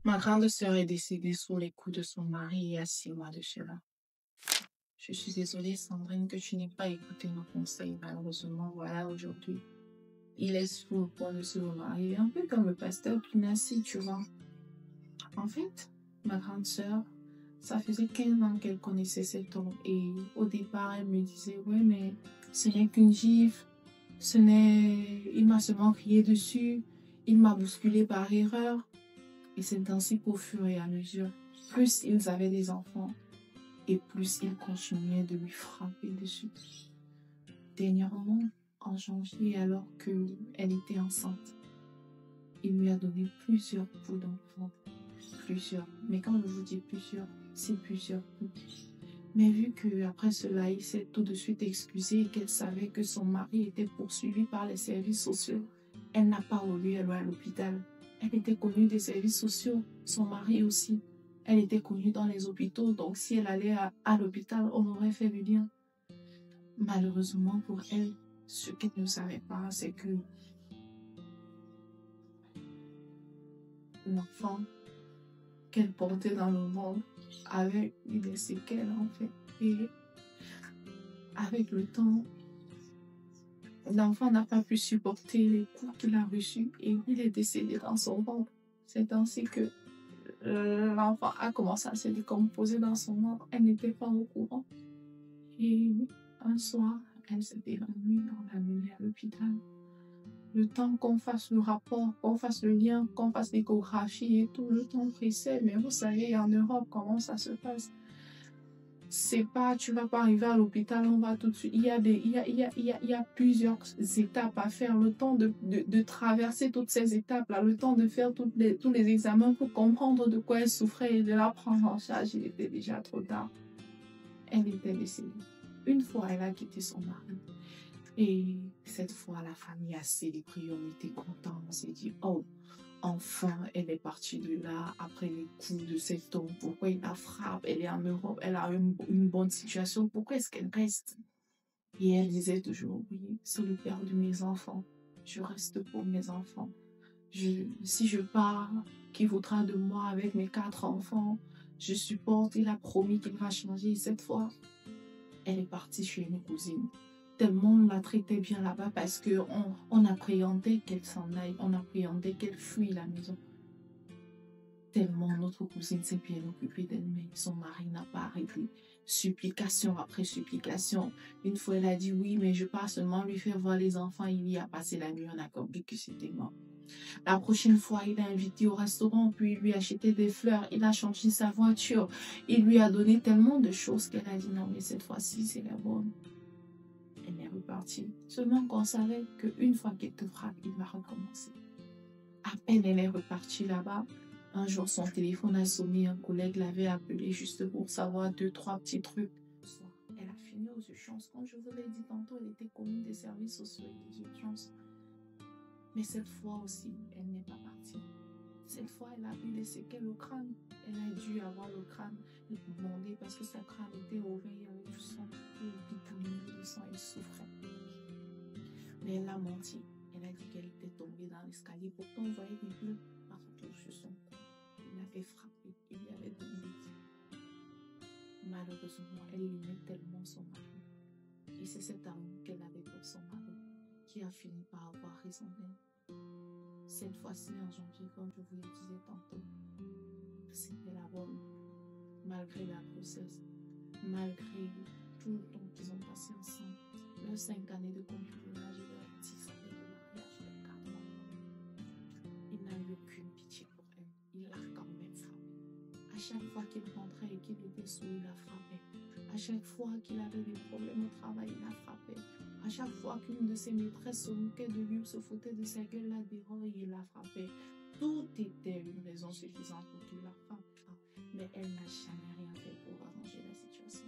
Ma grande sœur est décédée sous les coups de son mari il y a 6 mois de cela. Je suis désolée, Sandrine, que tu n'aies pas écouté nos conseils. Malheureusement, voilà, aujourd'hui, il est sur le point de se remarier, un peu comme le pasteur Pinassi, tu vois. En fait, ma grande sœur, ça faisait 15 ans qu'elle connaissait cet homme. Et au départ, elle me disait, ouais, mais ce n'est qu'une gifle. Il m'a seulement crié dessus. Il m'a bousculé par erreur. Et c'est ainsi qu'au fur et à mesure, plus ils avaient des enfants, et plus ils continuaient de lui frapper dessus. Dernièrement, en janvier, alors qu'elle était enceinte, il lui a donné plusieurs coups d'enfant. Plusieurs. Mais quand je vous dis plusieurs, c'est plusieurs coups. Mais vu qu'après cela, il s'est tout de suite excusé et qu'elle savait que son mari était poursuivi par les services sociaux, elle n'a pas voulu aller à l'hôpital. Elle était connue des services sociaux, son mari aussi. Elle était connue dans les hôpitaux, donc si elle allait à l'hôpital, on aurait fait le lien. Malheureusement pour elle, ce qu'elle ne savait pas, c'est que l'enfant qu'elle portait dans le monde avait eu des séquelles en fait. Et avec le temps, l'enfant n'a pas pu supporter les coups qu'il a reçus et il est décédé dans son ventre. C'est ainsi que l'enfant a commencé à se décomposer dans son ventre. Elle n'était pas au courant. Et un soir, elle s'est évanouie, on l'a menée à l'hôpital. Le temps qu'on fasse le rapport, qu'on fasse le lien, qu'on fasse l'échographie et tout, le temps pressait. Mais vous savez, en Europe, comment ça se passe? C'est pas, tu vas pas arriver à l'hôpital, on va tout de suite. Il y a plusieurs étapes à faire. Le temps de traverser toutes ces étapes-là, le temps de faire tous les examens pour comprendre de quoi elle souffrait et de la prendre en charge, il était déjà trop tard. Elle était décédée. Une fois, elle a quitté son mari. Et cette fois, la famille a célébré, on était contents, on s'est dit, oh, enfin, elle est partie de là après les coups de cet homme. Pourquoi il la frappe? Elle est en Europe, elle a une bonne situation. Pourquoi est-ce qu'elle reste? Et elle disait toujours, oui, c'est le père de mes enfants. Je reste pour mes enfants. Si je pars, qui voudra de moi avec mes 4 enfants? Je supporte, il a promis qu'il va changer. Cette fois, elle est partie chez une cousine. Tellement on la traitait bien là-bas parce qu'on appréhendait qu'elle s'en aille, on appréhendait qu'elle fuit la maison. Tellement notre cousine s'est bien occupée d'elle, mais son mari n'a pas arrêté. Supplication après supplication. Une fois, elle a dit oui, mais je pars seulement lui faire voir les enfants. Il y a passé la nuit, on a compris que c'était mort. La prochaine fois, il a invité au restaurant, puis il lui a acheté des fleurs, il a changé sa voiture, il lui a donné tellement de choses qu'elle a dit non, mais cette fois-ci, c'est la bonne. Elle est repartie. Seulement qu'on savait qu'une fois qu'il te frappe, il va recommencer. À peine elle est repartie là-bas, un jour son téléphone a sonné, un collègue l'avait appelé juste pour savoir 2, 3 petits trucs. Elle a fini aux urgences. Comme je vous l'ai dit tantôt, elle était connue des services sociaux et des urgences. Mais cette fois aussi, elle n'est pas partie. Cette fois, elle a eu des séquelles au crâne. Elle a dû avoir le crâne bondé parce que sa crâne était ouvert, il y avait du sang, vitaminé de sang, elle souffrait. Mais elle a menti. Elle a dit qu'elle était tombée dans l'escalier. Pourtant, on voyait des bleus partout sur son cou. Il l'avait frappé, il lui avait donné des coups. Malheureusement, elle aimait tellement son mari. Et c'est cet amour qu'elle avait pour son mari qui a fini par avoir raison d'elle. Cette fois-ci, en janvier, comme je vous le disais tantôt, c'était la bonne. Malgré la grossesse, malgré tout le temps qu'ils ont passé ensemble, leurs 5 années de concubinage et leurs 10 années de mariage de 4 ans. Il n'a eu aucune pitié pour elle. Il l'a quand même frappée. À chaque fois qu'il rentrait et qu'il était sous, il la frappait. À chaque fois qu'il avait des problèmes au travail, il la frappait. À chaque fois qu'une de ses maîtresses se moquait de lui ou se foutait de sa gueule là dehors, il la frappait. Tout était une raison suffisante pour qu'il la frappe. Mais elle n'a jamais rien fait pour arranger la situation.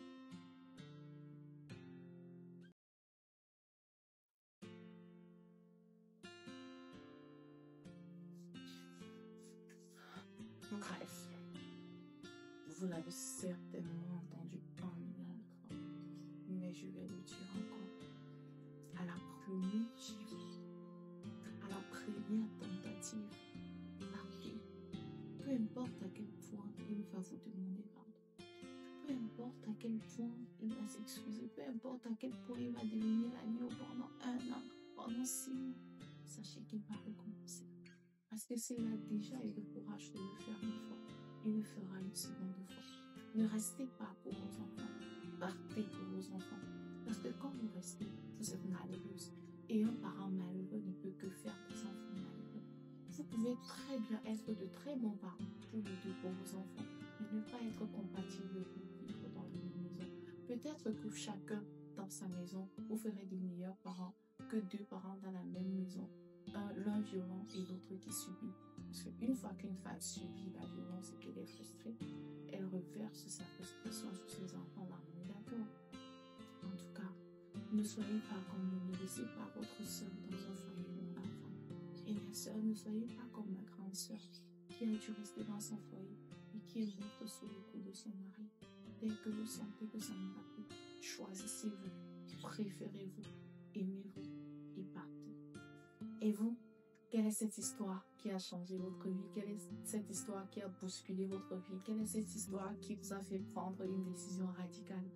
Bref, vous l'avez certainement entendu un million de fois, mais je vais le dire encore. À la première gifle, à la première tentative, partez. Peu importe à quel point il va vous demander pardon, peu importe à quel point il va s'excuser, peu importe à quel point il va devenir l'agneau pendant 1 an, pendant 6 mois, sachez qu'il va recommencer. Parce que s'il a déjà eu le courage de le faire une fois, il le fera une seconde fois. Ne restez pas pour vos enfants, partez pour vos enfants. Parce que quand vous restez, vous êtes malheureuse. Et un parent malheureux ne peut que faire des enfants malheureux. Vous pouvez très bien être de très bons parents, tous les deux pour vos enfants, mais ne pas être compatibles pour vivre dans la même maison. Peut-être que chacun dans sa maison, vous ferez de meilleurs parents que 2 parents dans la même maison. L'un violent et l'autre qui subit. Parce qu'une fois qu'une femme subit la violence et qu'elle est frustrée, elle reverse sa frustration sur ses enfants-là. On est d'accord? En tout cas, ne soyez pas comme nous, ne laissez pas votre soeur dans un foyer non d'enfants. Et la soeur, ne soyez pas comme ma grande soeur qui a dû rester dans son foyer et qui est morte sous le coup de son mari. Dès que vous sentez que ça ne va plus, choisissez-vous, préférez-vous, aimez-vous et partez. Et vous, quelle est cette histoire qui a changé votre vie? Quelle est cette histoire qui a bousculé votre vie? Quelle est cette histoire qui vous a fait prendre une décision radicale?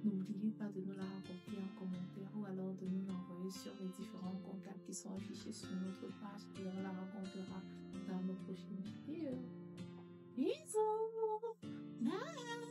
N'oubliez pas de nous la raconter en commentaire ou alors de nous l'envoyer sur les différents contacts qui sont affichés sur notre page et on la racontera dans nos prochaines vidéos. Bisous! Bye!